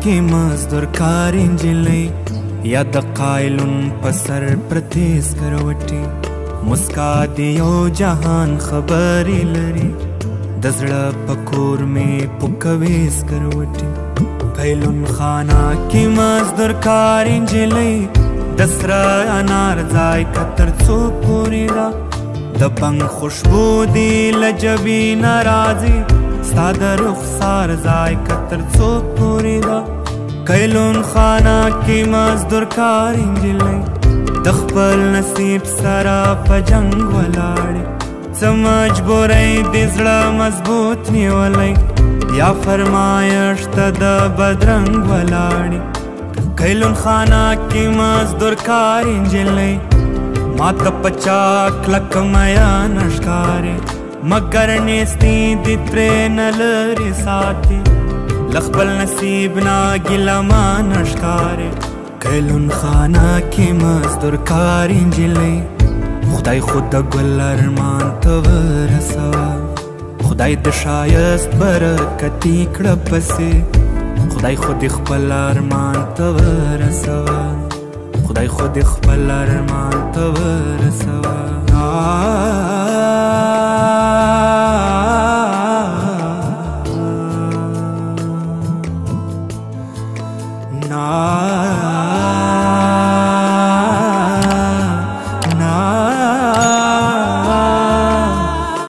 کې مزدور کار انجلۍ یا د قایلون په سر پرتې سکروټې مسکا د یو جهان خبرې لري د زړه په کور مې پوکوي سکروټې قایلون خانه کې مزدور کار انجلۍ د سره انار ځای کتر څو پورې ده د بنګ خوشبو دی لجبی ناراضي ستا د رخسار ځای کتر څو پورې ده قایلون خانه کې مزدور کار انجلۍ د خپل نصیب سره په جنګ ولاړې څه مجبورۍ د زړه مضبوط نیولی یا فرمایش ته د بدرنګ ولاړې قایلون خانه کې مزدور کار انجلۍ ما ته پچا کلک میان ښکارې مګر نیستي دې ترې نه لرې ساتي له خپل نصیب نه ګیلمان ښکارې قایلون خانه کې مزدور کار انجلۍ خدای خود د ګل ارمان ته ورسوه خدای د ښایست برکتي کړه پسې خدای خود خپل ارمان ته ورسوه خدای خود خپل ارمان ته ورسوه